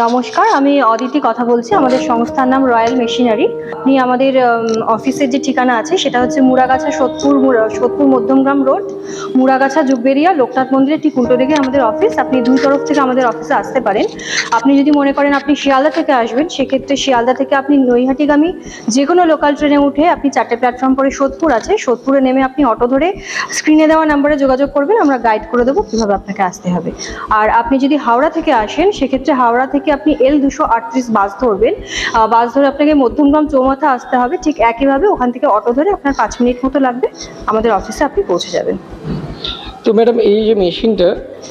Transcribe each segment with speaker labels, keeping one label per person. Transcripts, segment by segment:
Speaker 1: নমস্কার, আমি অদিতি কথা বলছি। আমাদের সংস্থার নাম রয়্যাল মেশিনারি। আপনি আমাদের অফিসের যে ঠিকানা আছে সেটা হচ্ছে মুড়াগাছা সোদপুর মধ্যমগ্রাম রোড, মুড়াগাছা জুগবেরিয়া লোকনাথ মন্দিরের ঠিক উল্টো দিকে আমাদের অফিস। আপনি দুই তরফ থেকে আমাদের অফিসে আসতে পারেন। আপনি যদি মনে করেন আপনি শিয়ালদা থেকে আসবেন, সেক্ষেত্রে শিয়ালদা থেকে আপনি নৈহাটিগামী যে কোনো লোকাল ট্রেনে উঠে আপনি 4টে প্ল্যাটফর্ম পরে সোদপুর আছে, সোদপুরে নেমে আপনি অটো ধরে স্ক্রিনে দেওয়া নাম্বারে যোগাযোগ করবেন, আমরা গাইড করে দেবো কীভাবে আপনাকে আসতে হবে। আর আপনি যদি হাওড়া থেকে আসেন, সেক্ষেত্রে হাওড়া থেকে আপনি L238 বাস ধরবেন। বাস ধরে আপনাকে মধ্যমগ্রাম চৌমাথা আসতে হবে। ঠিক একইভাবে ওখান থেকে অটো ধরে আপনার 5 মিনিট মতো লাগবে, আমাদের অফিসে আপনি পৌঁছে যাবেন।
Speaker 2: তো ম্যাডাম, এই যে মেশিনটা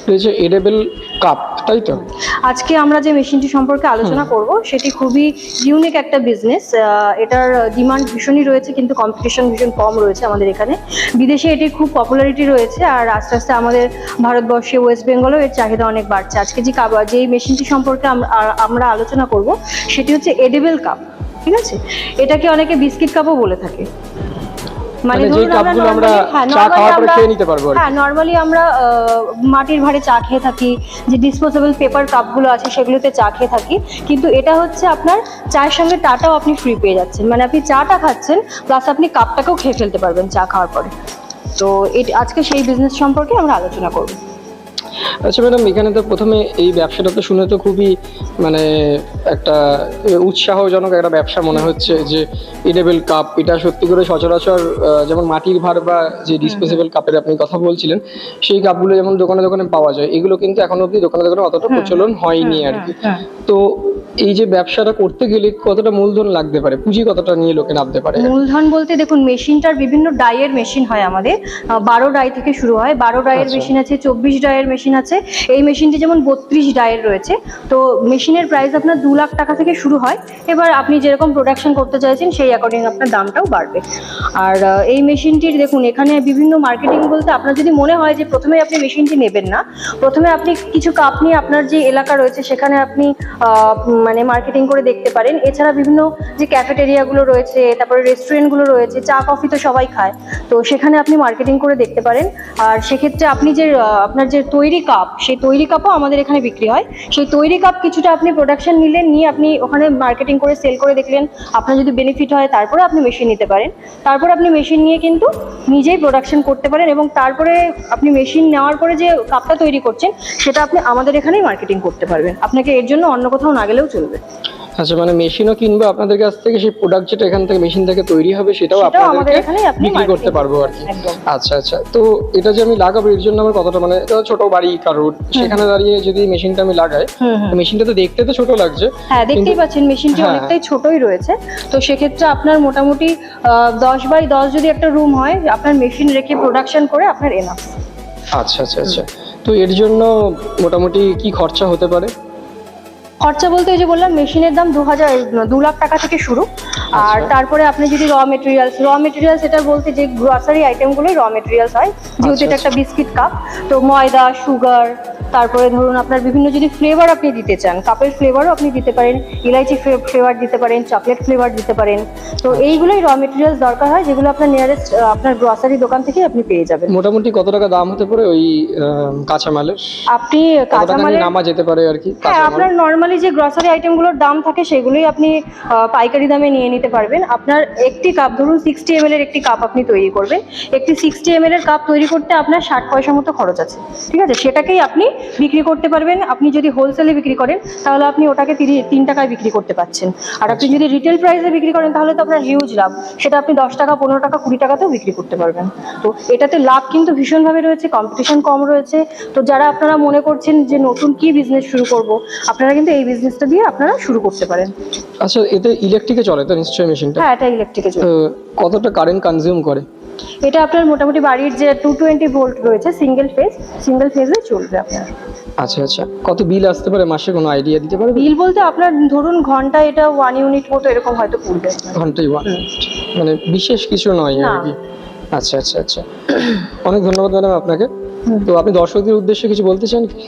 Speaker 2: রয়েছে এডেবল কাপ, তাই তো?
Speaker 1: আজকে আমরা যে মেশিনটি সম্পর্কে আলোচনা করব সেটি খুবই ইউনিক একটা বিজনেস। এটার ডিমান্ড ভীষণই রয়েছে, কিন্তু কম্পিটিশন ভীষণ কম রয়েছে আমাদের এখানে। বিদেশে এটির খুব পপুলারিটি রয়েছে, আর আস্তে আস্তে আমাদের ভারতবর্ষে ওয়েস্ট বেঙ্গলেও এর চাহিদা অনেক বাড়ছে। আজকে যেই মেশিনটি সম্পর্কে আমরা আলোচনা করব সেটি হচ্ছে এডেবল কাপ। ঠিক আছে, এটাকে অনেকে বিস্কিট কাপও বলে থাকে।
Speaker 2: মানে যে কাপগুলো আমরা চা খাওয়ার পরে খেয়ে নিতে পারবো।
Speaker 1: হ্যাঁ, নরমালি আমরা মাটির ভাঁড়ে চা খেয়ে থাকি, যে ডিসপোজেবল পেপার কাপগুলো আছে সেগুলোতে চা খেয়ে থাকি, কিন্তু এটা হচ্ছে আপনার চায়ের সঙ্গে টাটাও আপনি ফ্রি পেয়ে যাচ্ছেন। মানে আপনি চাটা খাচ্ছেন প্লাস আপনি কাপটাকেও খেয়ে ফেলতে পারবেন চা খাওয়ার পরে। তো আজকে সেই বিজনেস সম্পর্কে আমরা আলোচনা করব।
Speaker 2: আচ্ছা ম্যাডাম, এখানে তো প্রথমে এই ব্যবসাটা তো শুনে তো খুবই মানে একটা উৎসাহজনক একটা ব্যবসা মনে হচ্ছে, যে এডেবল কাপ এটা সত্যি করে সচরাচর যেমন মাটির ভাঁড় বা যে ডিসপোজেবল কাপের আপনি কথা বলছিলেন, সেই কাপগুলো যেমন দোকানে দোকানে পাওয়া যায়, এগুলো কিন্তু এখনো অবধি দোকানে দোকানে অতটা প্রচলন হয়নি আর কি। তো এই যে ব্যবসাটা করতে গেলে কতটা মূলধন লাগতে পারে, পুঁজি কতটা নিয়ে লোকে নামতে পারে?
Speaker 1: মূলধন বলতে দেখুন, মেশিনটার বিভিন্ন ডাইয়ের মেশিন হয় আমাদের। 12 ডাই থেকে শুরু হয়। 12 ডাইয়ের মেশিন আছে, 24 ডাইয়ের মেশিন আছে। এই মেশিনটি যেমন 32 ডাইয়ের রয়েছে। তো মেশিনের প্রাইস আপনার 2 লাখ টাকা থেকে শুরু হয়। এবার আপনি যেরকম প্রোডাকশন করতে চাইছেন সেই অ্যাকর্ডিং আপনার দামটাও বাড়বে। আর এই মেশিনটির দেখুন, এখানে বিভিন্ন মার্কেটিং বলতে আপনার যদি মনে হয় যে প্রথমে আপনি মেশিনটি নেবেন না, প্রথমে আপনি কিছু কাপ নিয়ে আপনার যে এলাকা রয়েছে সেখানে আপনি মানে মার্কেটিং করে দেখতে পারেন। এছাড়া বিভিন্ন যে ক্যাফেটেরিয়াগুলো রয়েছে, তারপরে রেস্টুরেন্টগুলো রয়েছে, চা কফি তো সবাই খায়, তো সেখানে আপনি মার্কেটিং করে দেখতে পারেন। আর সেক্ষেত্রে আপনি যে আপনার যে তৈরি কাপ, সেই তৈরি কাপও আমাদের এখানে বিক্রি হয়। সেই তৈরি কাপ কিছুটা আপনি প্রোডাকশন নিয়ে আপনি ওখানে মার্কেটিং করে সেল করে দেখলেন, আপনার যদি বেনিফিট হয় তারপরে আপনি মেশিন নিতে পারেন। তারপর আপনি মেশিন নিয়ে কিন্তু নিজেই প্রোডাকশন করতে পারেন, এবং তারপরে আপনি মেশিন নেওয়ার পরে যে কাপটা তৈরি করছেন সেটা আপনি আমাদের এখানেই মার্কেটিং করতে পারবেন। আপনাকে এর জন্য অন্য কোথাও না গেলেও চলবে।
Speaker 2: আচ্ছা, মানে মেশিনও কিনবো আপনাদের কাছ থেকে, সেই প্রোডাক্ট যেটা এখান থেকে মেশিন থেকে তৈরি হবে সেটাও আপনাদেরকে বিক্রি করতে পারবো আর কি। আচ্ছা আচ্ছা, তো এটা যে আমি লাগাবো এর জন্য আমার কতটা, মানে ছোট বাড়ি কারোর, সেখানে দাঁড়িয়ে যদি মেশিনটা আমি লাগাই, মেশিনটা তো দেখতে তো ছোট লাগছে।
Speaker 1: হ্যাঁ, দেখতেই পাচ্ছেন মেশিনটি অনেকটাই ছোটই রয়েছে। তো সেক্ষেত্রে আপনার মোটামুটি 10 বাই 10 যদি একটা রুম হয়, আপনার মেশিন রেখে প্রোডাকশন করে আপনার এনাফ।
Speaker 2: আচ্ছা আচ্ছা আচ্ছা, তো এর জন্য মোটামুটি কি খরচা হতে পারে?
Speaker 1: খরচা বলতে এই যে বললাম, মেশিনের দাম 2 লাখ টাকা থেকে শুরু। আর তারপরে আপনি যদি র মেটেরিয়ালস এটা বলতে যে গ্রসারি আইটেমগুলোই র মেটেরিয়ালস হয়, যেহেতু এটা একটা বিস্কিট কাপ। তো ময়দা, সুগার, তারপরে ধরুন আপনার বিভিন্ন যদি ফ্লেভার আপনি দিতে চান, কাপের ফ্লেভারও আপনি দিতে পারেন, ইলাইচি ফ্লেভার দিতে পারেন, চকলেট ফ্লেভার দিতে পারেন। তো এইগুলোই র মেটেরিয়ালস দরকার হয়, যেগুলো আপনার নিয়ারেস্ট আপনার গ্রসারি দোকান থেকে আপনি পেয়ে যাবেন।
Speaker 2: মোটামুটি কত টাকা দাম হতে পারে ওই কাঁচামালের?
Speaker 1: আপনি কাঁচামালের
Speaker 2: নামা যেতে পারে আর কি।
Speaker 1: হ্যাঁ, আপনার নর্মালি যে গ্রসারি আইটেমগুলোর দাম থাকে সেগুলোই আপনি পাইকারি দামে নিয়ে নিতে পারবেন। আপনার একটি কাপ, ধরুন 60 ml এর একটি কাপ আপনি তৈরি করবেন, একটি 60 ml এর কাপ তৈরি করতে আপনার 60 পয়সা মতো খরচ আছে। ঠিক আছে, সেটাকেই আপনি বিক্রি করতে পারবেন। আপনি যদি হোলসেলে বিক্রি করেন তাহলে আপনি ওটাকে 3 টাকায় বিক্রি করতে পারছেন। আর আপনি যদি রিটেল প্রাইসে বিক্রি করেন তাহলে তো আপনার হিউজ লাভ, সেটা আপনি 10 টাকা, 15 টাকা, 20 টাকাতেও বিক্রি করতে পারবেন। তো এটাতে লাভ কিন্তু ভীষণভাবে রয়েছে, কম্পিটিশন কম রয়েছে। তো যারা আপনারা মনে করছেন যে নতুন কি বিজনেস শুরু করব, আপনারা কিন্তু এই বিজনেসটা দিয়ে আপনারা শুরু করতে পারেন।
Speaker 2: আচ্ছা, এতে ইলেকট্রিকে চলে তো নিশ্চয়ই মেশিনটা?
Speaker 1: হ্যাঁ, এটা ইলেকট্রিকে চলে।
Speaker 2: কতটা কারেন্ট কনজিউম করে?
Speaker 1: এটা আপনার মোটামুটি বাড়ির যে 220 ভোল্ট রয়েছে, সিঙ্গেল ফেজে চলবে আপনার।
Speaker 2: আচ্ছা আচ্ছা, কত বিল আসতে পারে মাসে, কোনো আইডিয়া দিতে পারবে?
Speaker 1: বিল বলতে আপনার ধরুন ঘন্টা এটা 1 ইউনিট মতো এরকম হয়তো পড়বে।
Speaker 2: ঘন্টায় 1 ইউনিট, মানে বিশেষ কিছু নয় আর কি। আচ্ছা আচ্ছা আচ্ছা, অনেক ধন্যবাদ ম্যাডাম আপনাকে। তো আপনি দর্শকদের উদ্দেশ্যে কিছু বলতে চান কি?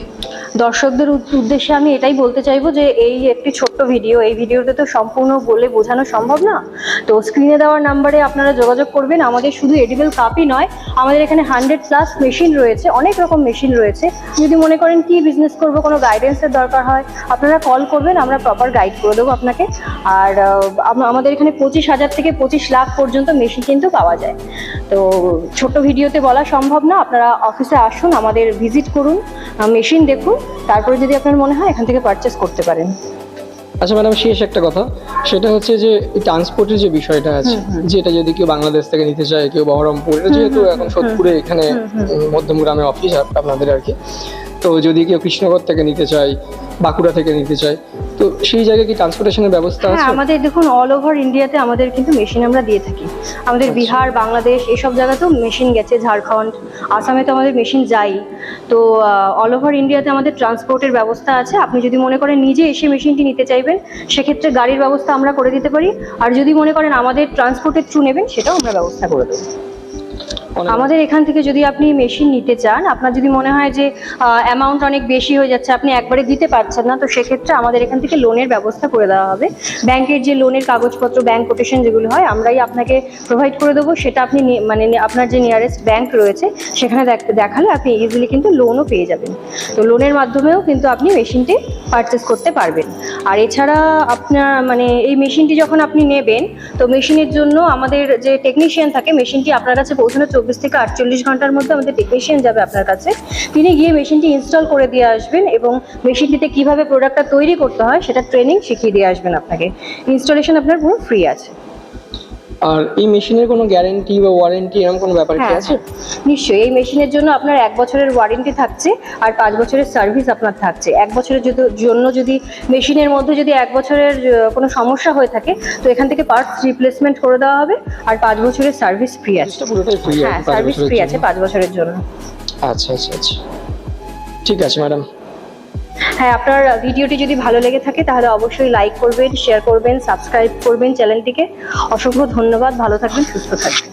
Speaker 1: দর্শকদের উদ্দেশ্যে আমি এটাই বলতে চাইবো যে এই একটি ছোট্ট ভিডিও, এই ভিডিওতে তো সম্পূর্ণ বলে বোঝানো সম্ভব না। তো স্ক্রিনে দেওয়ার নাম্বারে আপনারা যোগাযোগ করবেন। আমাদের শুধু এডিবল কাপই নয়, আমাদের এখানে 100+ মেশিন রয়েছে, অনেক রকম মেশিন রয়েছে। যদি মনে করেন কি বিজনেস করবো, কোনো গাইডেন্সের দরকার হয়, আপনারা কল করবেন, আমরা প্রপার গাইড করে দেবো আপনাকে। আর আমাদের এখানে 25,000 থেকে 25 লাখ পর্যন্ত মেশিন কিন্তু পাওয়া যায়। তো ছোট ভিডিওতে বলা সম্ভব না, আপনারা অফিসে আসুন, আমাদের ভিজিট করুন, মেশিন দেখুন, তারপরে যদি আপনার মনে হয় এখান থেকে পারচেস করতে পারেন।
Speaker 2: আচ্ছা ম্যাডাম, শেষ একটা কথা, সেটা হচ্ছে যে ট্রান্সপোর্টের যে বিষয়টা আছে, যেটা যদি কেউ বাংলাদেশ থেকে নিতে চায়, কেউ বহরমপুর, এটা যেহেতু এখন সোদপুরে এখানে মধ্যমগ্রামে অফিস আপনাদের আর কি, তো যদি কেউ কৃষ্ণনগর থেকে নিতে চায়, বাঁকুড়া থেকে নিতে চায়, তো সেই জায়গায় কি ট্রান্সপোর্টেশনের ব্যবস্থা আছে?
Speaker 1: হ্যাঁ, আমাদের দেখুন অল ওভার ইন্ডিয়াতে আমাদের কিন্তু মেশিন আমরা দিয়ে থাকি। আমাদের বিহার, বাংলাদেশ এসব জায়গাতেও মেশিন গেছে, ঝাড়খণ্ড, আসামে তো আমাদের মেশিন যাই। তো অল ওভার ইন্ডিয়াতে আমাদের ট্রান্সপোর্টের ব্যবস্থা আছে। আপনি যদি মনে করেন নিজে এসে মেশিনটি নিতে চাইবেন, সেক্ষেত্রে গাড়ির ব্যবস্থা আমরা করে দিতে পারি। আর যদি মনে করেন আমাদের ট্রান্সপোর্টের থ্রু নেবেন, সেটাও আমরা ব্যবস্থা করে দেবো। আমাদের এখান থেকে যদি আপনি মেশিন নিতে চান, আপনার যদি মনে হয় যে অ্যামাউন্ট অনেক বেশি হয়ে যাচ্ছে, আপনি একবারে দিতে পারছেন না, তো সেক্ষেত্রে আমাদের এখান থেকে লোনের ব্যবস্থা করে দেওয়া হবে। ব্যাংকের যে লোনের কাগজপত্র, ব্যাংক কোটেশন যেগুলো হয়, আমরাই আপনাকে প্রোভাইড করে দেবো। সেটা আপনি মানে আপনার যে নিয়ারেস্ট ব্যাংক রয়েছে সেখানে দেখালে আপনি ইজিলি কিন্তু লোনও পেয়ে যাবেন। তো লোনের মাধ্যমেও কিন্তু আপনি মেশিনটি পারচেস করতে পারবেন। আর এছাড়া আপনার মানে এই মেশিনটি যখন আপনি নেবেন, তো মেশিনের জন্য আমাদের যে টেকনিশিয়ান থাকে, মেশিনটি আপনার কাছে পৌঁছানো 24 থেকে 48 ঘন্টার মধ্যে আমাদের টেকনিশিয়ান যাবে আপনার কাছে। তিনি গিয়ে মেশিনটি ইনস্টল করে দিয়ে আসবেন এবং মেশিনটিতে কিভাবে প্রোডাক্টটা তৈরি করতে হয় সেটা ট্রেনিং শিখিয়ে দিয়ে আসবেন আপনাকে। ইনস্টলেশন আপনার পুরো ফ্রি আছে।
Speaker 2: আর এই মেশিনের কোনো গ্যারান্টি বা ওয়ারেন্টি এরকম কোনো ব্যাপার কি আছে?
Speaker 1: নিশ্চয়ই, এই মেশিনের জন্য আপনার 1 বছরের ওয়ারেন্টি থাকছে আর 5 বছরের সার্ভিস আপনার থাকছে। 1 বছরের জন্য যদি মেশিনের মধ্যে যদি 1 বছরের কোনো সমস্যা হয়ে থাকে, তো এখান থেকে পার্টস রিপ্লেসমেন্ট করে দেওয়া হবে। আর 5 বছরের সার্ভিস ফ্রি আছে।
Speaker 2: পুরোটাই ফ্রি?
Speaker 1: হ্যাঁ, সার্ভিস ফ্রি আছে 5 বছরের জন্য।
Speaker 2: আচ্ছা আচ্ছা আচ্ছা, ঠিক আছে ম্যাডাম।
Speaker 1: হ্যাঁ, আপনার ভিডিওটি যদি ভালো লেগে থাকে তাহলে অবশ্যই লাইক করবেন, শেয়ার করবেন, সাবস্ক্রাইব করবেন চ্যানেলটিকে। অসংখ্য ধন্যবাদ, ভালো থাকবেন, সুস্থ থাকবেন।